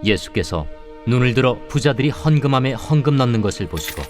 예수께서 눈을 들어 부자들이 헌금함에 헌금 넣는 것을 보시고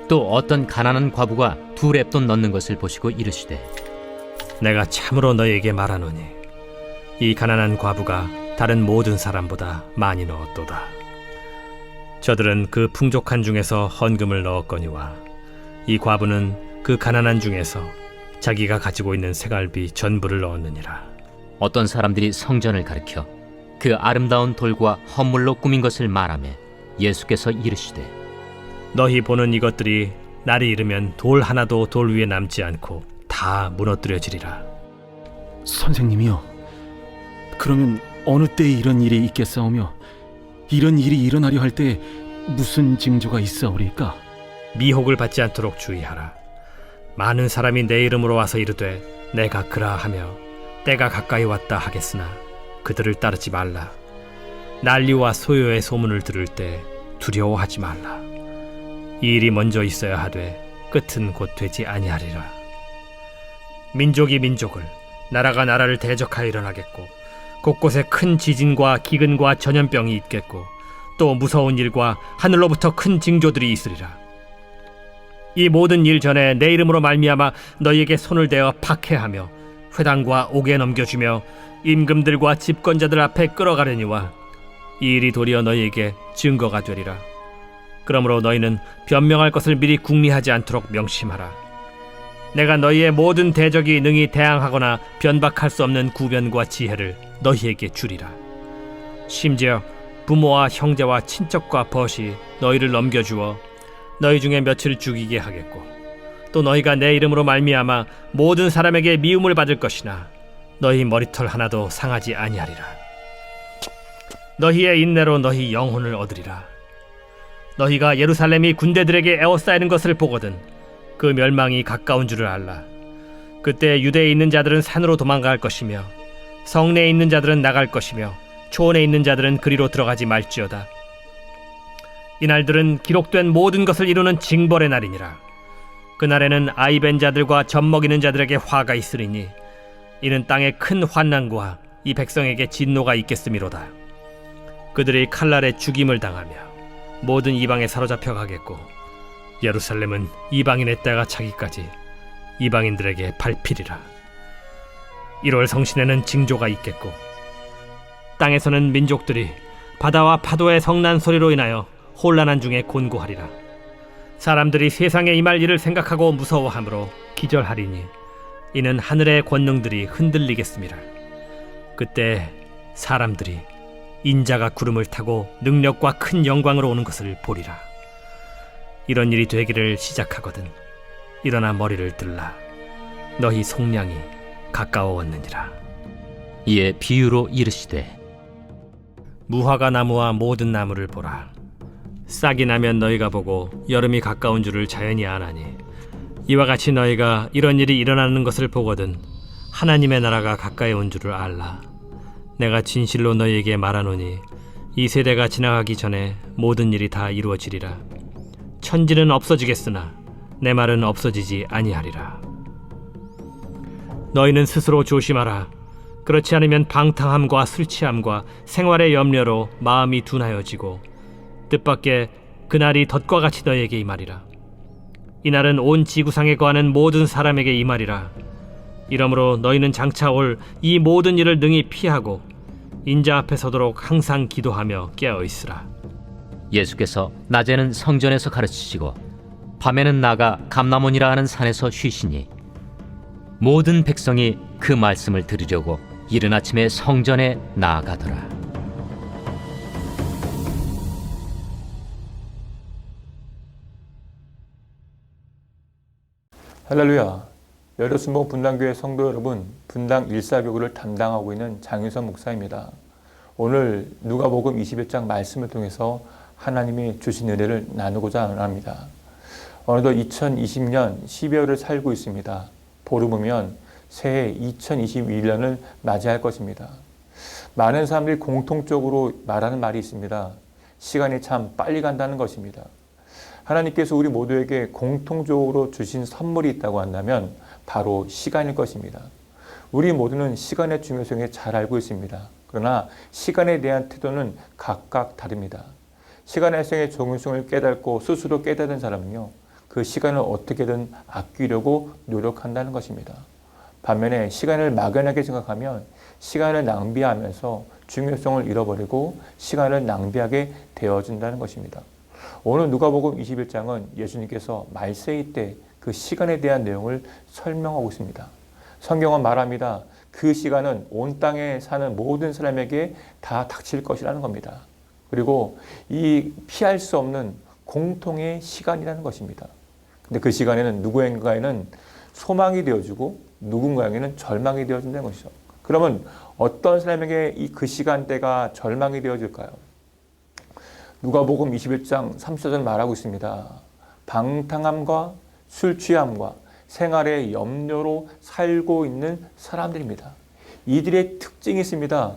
또 어떤 가난한 과부가 2렙돈 넣는 것을 보시고 이르시되 내가 참으로 너희에게 말하노니 이 가난한 과부가 다른 모든 사람보다 많이 넣었도다. 저들은 그 풍족한 중에서 헌금을 넣었거니와 이 과부는 그 가난한 중에서 자기가 가지고 있는 생활비 전부를 넣었느니라. 어떤 사람들이 성전을 가리켜 그 아름다운 돌과 헌물로 꾸민 것을 말하며 예수께서 이르시되 너희 보는 이것들이 날이 이르면 돌 하나도 돌 위에 남지 않고 다 무너뜨려지리라. 선생님이요, 그러면 어느 때에 이런 일이 있겠사오며 이런 일이 일어나려 할 때 무슨 징조가 있사오리까? 미혹을 받지 않도록 주의하라. 많은 사람이 내 이름으로 와서 이르되 내가 그라 하며 때가 가까이 왔다 하겠으나 그들을 따르지 말라. 난리와 소요의 소문을 들을 때 두려워하지 말라. 이 일이 먼저 있어야 하되 끝은 곧 되지 아니하리라. 민족이 민족을, 나라가 나라를 대적하여 일어나겠고 곳곳에 큰 지진과 기근과 전염병이 있겠고 또 무서운 일과 하늘로부터 큰 징조들이 있으리라. 이 모든 일 전에 내 이름으로 말미암아 너희에게 손을 대어 박해하며 회당과 옥에 넘겨주며 임금들과 집권자들 앞에 끌어가려니와 이 일이 도리어 너희에게 증거가 되리라. 그러므로 너희는 변명할 것을 미리 궁리하지 않도록 명심하라. 내가 너희의 모든 대적이 능히 대항하거나 변박할 수 없는 구변과 지혜를 너희에게 주리라. 심지어 부모와 형제와 친척과 벗이 너희를 넘겨주어 너희 중에 며칠 죽이게 하겠고 또 너희가 내 이름으로 말미암아 모든 사람에게 미움을 받을 것이나 너희 머리털 하나도 상하지 아니하리라. 너희의 인내로 너희 영혼을 얻으리라. 너희가 예루살렘이 군대들에게 에워싸이는 것을 보거든 그 멸망이 가까운 줄을 알라. 그때 유대에 있는 자들은 산으로 도망갈 것이며 성내에 있는 자들은 나갈 것이며 초원에 있는 자들은 그리로 들어가지 말지어다. 이날들은 기록된 모든 것을 이루는 징벌의 날이니라. 그날에는 아이벤 자들과 젖먹이는 자들에게 화가 있으리니 이는 땅에 큰 환난과 이 백성에게 진노가 있겠음이로다. 그들이 칼날에 죽임을 당하며 모든 이방에 사로잡혀 가겠고 예루살렘은 이방인의 때가 차기까지 이방인들에게 밟히리라. 1월 성신에는 징조가 있겠고 땅에서는 민족들이 바다와 파도의 성난 소리로 인하여 혼란한 중에 곤고하리라. 사람들이 세상에 임할 일을 생각하고 무서워하므로 기절하리니 이는 하늘의 권능들이 흔들리겠음이라. 그때 사람들이 인자가 구름을 타고 능력과 큰 영광으로 오는 것을 보리라. 이런 일이 되기를 시작하거든 일어나 머리를 들라. 너희 속량이 가까워왔느니라. 이에 비유로 이르시되 무화과 나무와 모든 나무를 보라. 싹이 나면 너희가 보고 여름이 가까운 줄을 자연히 아나니 이와 같이 너희가 이런 일이 일어나는 것을 보거든 하나님의 나라가 가까이 온 줄을 알라. 내가 진실로 너희에게 말하노니 이 세대가 지나가기 전에 모든 일이 다 이루어지리라. 천지는 없어지겠으나 내 말은 없어지지 아니하리라. 너희는 스스로 조심하라. 그렇지 않으면 방탕함과 술 취함과 생활의 염려로 마음이 둔하여지고 뜻밖의 그날이 덫과 같이 너희에게 임하리라. 이날은 온 지구상에 거하는 모든 사람에게 임하리라. 이러므로 너희는 장차 올 이 모든 일을 능히 피하고 인자 앞에 서도록 항상 기도하며 깨어있으라. 예수께서 낮에는 성전에서 가르치시고 밤에는 나가 감람원이라 하는 산에서 쉬시니 모든 백성이 그 말씀을 들으려고 이른 아침에 성전에 나아가더라. 할렐루야. 여려순복 분당교회 성도 여러분, 분당 일사교구를 담당하고 있는 장윤선 목사입니다. 오늘 누가복음 21장 말씀을 통해서 하나님이 주신 은혜를 나누고자 합니다. 어느덧 2020년 12월을 살고 있습니다. 보름이면 새해 2021년을 맞이할 것입니다. 많은 사람들이 공통적으로 말하는 말이 있습니다. 시간이 참 빨리 간다는 것입니다. 하나님께서 우리 모두에게 공통적으로 주신 선물이 있다고 한다면 바로 시간일 것입니다. 우리 모두는 시간의 중요성에 잘 알고 있습니다. 그러나 시간에 대한 태도는 각각 다릅니다. 시간의 중요성을 깨닫고 스스로 깨닫는 사람은요, 그 시간을 어떻게든 아끼려고 노력한다는 것입니다. 반면에 시간을 막연하게 생각하면 시간을 낭비하면서 중요성을 잃어버리고 시간을 낭비하게 되어진다는 것입니다. 오늘 누가복음 21장은 예수님께서 말세이 때 그 시간에 대한 내용을 설명하고 있습니다. 성경은 말합니다. 그 시간은 온 땅에 사는 모든 사람에게 다 닥칠 것이라는 겁니다. 그리고 이 피할 수 없는 공통의 시간이라는 것입니다. 근데 그 시간에는 누구인가에는 소망이 되어주고 누군가에게는 절망이 되어준다는 것이죠. 그러면 어떤 사람에게 그 시간대가 절망이 되어질까요? 누가복음 21장 34절 말하고 있습니다. 방탕함과 술 취함과 생활의 염려로 살고 있는 사람들입니다. 이들의 특징이 있습니다.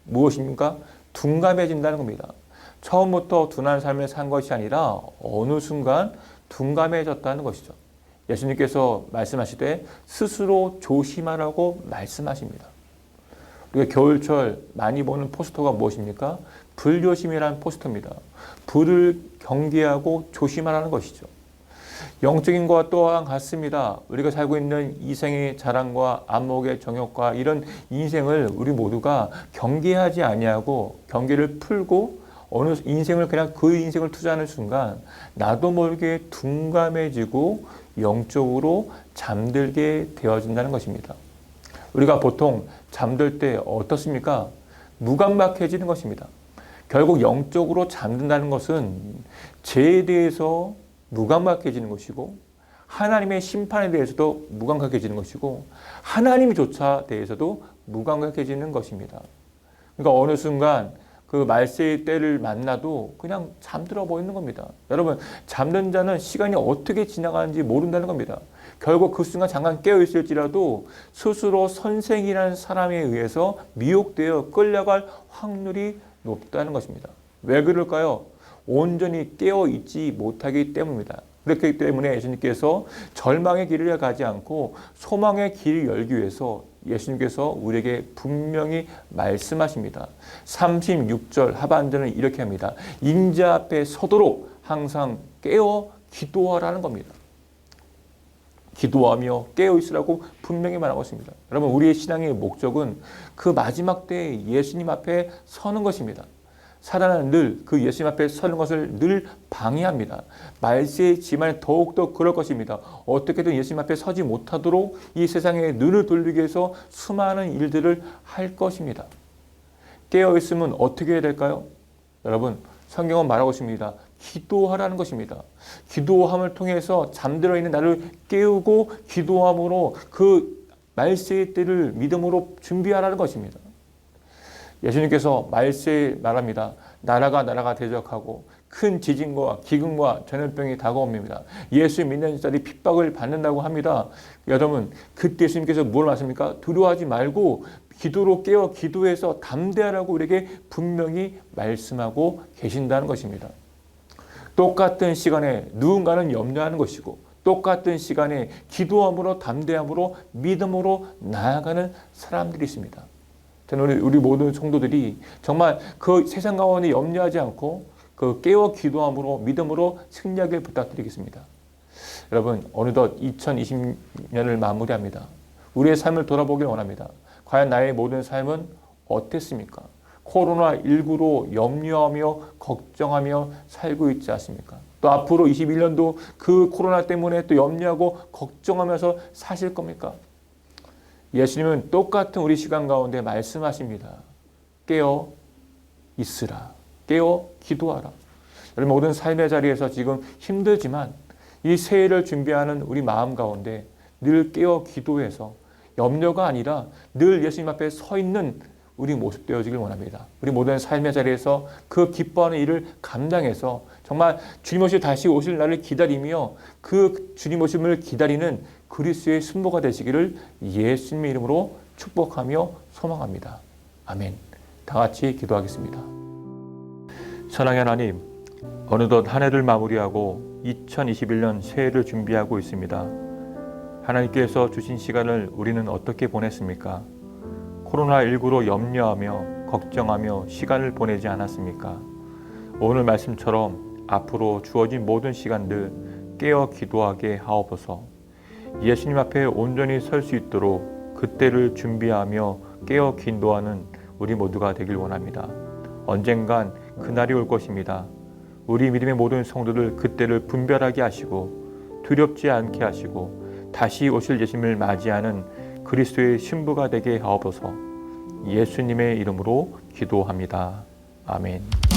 무엇입니까? 둔감해진다는 겁니다. 처음부터 둔한 삶을 산 것이 아니라 어느 순간 둔감해졌다는 것이죠. 예수님께서 말씀하시되 스스로 조심하라고 말씀하십니다. 우리가 겨울철 많이 보는 포스터가 무엇입니까? 불조심이라는 포스터입니다. 불을 경계하고 조심하라는 것이죠. 영적인 것과 또한 같습니다. 우리가 살고 있는 이생의 자랑과 안목의 정욕과 이런 인생을 우리 모두가 경계하지 아니하고 경계를 풀고 어느 인생을 그냥 그 인생을 투자하는 순간 나도 모르게 둔감해지고 영적으로 잠들게 되어진다는 것입니다. 우리가 보통 잠들 때 어떻습니까? 무감각해지는 것입니다. 결국 영적으로 잠든다는 것은 죄에 대해서 무감각해지는 것이고 하나님의 심판에 대해서도 무감각해지는 것이고 하나님조차 대해서도 무감각해지는 것입니다. 그러니까 어느 순간 그 말세의 때를 만나도 그냥 잠들어 보이는 겁니다. 여러분, 잠든 자는 시간이 어떻게 지나가는지 모른다는 겁니다. 결국 그 순간 잠깐 깨어 있을지라도 스스로 선생이라는 사람에 의해서 미혹되어 끌려갈 확률이 높다는 것입니다. 왜 그럴까요? 온전히 깨어 있지 못하기 때문입니다. 그렇기 때문에 예수님께서 절망의 길을 가지 않고 소망의 길을 열기 위해서 예수님께서 우리에게 분명히 말씀하십니다. 36절 하반절은 이렇게 합니다. 인자 앞에 서도록 항상 깨어 기도하라는 겁니다. 기도하며 깨어 있으라고 분명히 말하고 있습니다. 여러분, 우리의 신앙의 목적은 그 마지막 때에 예수님 앞에 서는 것입니다. 사단은 늘 그 예수님 앞에 서는 것을 늘 방해합니다. 말세의 지만에 더욱더 그럴 것입니다. 어떻게든 예수님 앞에 서지 못하도록 이 세상에 눈을 돌리기 위해서 수많은 일들을 할 것입니다. 깨어있으면 어떻게 해야 될까요? 여러분, 성경은 말하고 있습니다. 기도하라는 것입니다. 기도함을 통해서 잠들어 있는 나를 깨우고 기도함으로 그 말세의 때를 믿음으로 준비하라는 것입니다. 예수님께서 말세에 말합니다. 나라가 대적하고 큰 지진과 기근과 전염병이 다가옵니다. 예수 믿는 자들이 핍박을 받는다고 합니다. 여러분, 그때 예수님께서 뭘 말씀합니까? 두려워하지 말고 기도로 깨어 기도해서 담대하라고 우리에게 분명히 말씀하고 계신다는 것입니다. 똑같은 시간에 누군가는 염려하는 것이고 똑같은 시간에 기도함으로 담대함으로 믿음으로 나아가는 사람들이 있습니다. 저는 우리 모든 성도들이 정말 그 세상 가운데 염려하지 않고 그 깨어 기도함으로 믿음으로 승리하길 부탁드리겠습니다. 여러분, 어느덧 2020년을 마무리합니다. 우리의 삶을 돌아보길 원합니다. 과연 나의 모든 삶은 어땠습니까? 코로나19로 염려하며 걱정하며 살고 있지 않습니까? 또 앞으로 21년도 그 코로나 때문에 또 염려하고 걱정하면서 사실 겁니까? 예수님은 똑같은 우리 시간 가운데 말씀하십니다. 깨어 있으라. 깨어 기도하라. 여러분, 모든 삶의 자리에서 지금 힘들지만 이 새해를 준비하는 우리 마음 가운데 늘 깨어 기도해서 염려가 아니라 늘 예수님 앞에 서 있는 우리 모습 되어지길 원합니다. 우리 모든 삶의 자리에서 그 기뻐하는 일을 감당해서 정말 주님 오실 다시 오실 날을 기다리며 그 주님 오심을 기다리는 그리스도의 순모가 되시기를 예수님의 이름으로 축복하며 소망합니다. 아멘. 다 같이 기도하겠습니다. 사랑의 하나님, 어느덧 한 해를 마무리하고 2021년 새해를 준비하고 있습니다. 하나님께서 주신 시간을 우리는 어떻게 보냈습니까? 코로나19로 염려하며 걱정하며 시간을 보내지 않았습니까? 오늘 말씀처럼 앞으로 주어진 모든 시간들 깨어 기도하게 하옵소서. 예수님 앞에 온전히 설 수 있도록 그때를 준비하며 깨어 기도하는 우리 모두가 되길 원합니다. 언젠간 그날이 올 것입니다. 우리 믿음의 모든 성도들 그때를 분별하게 하시고 두렵지 않게 하시고 다시 오실 예수님을 맞이하는 그리스도의 신부가 되게 하옵소서. 예수님의 이름으로 기도합니다. 아멘.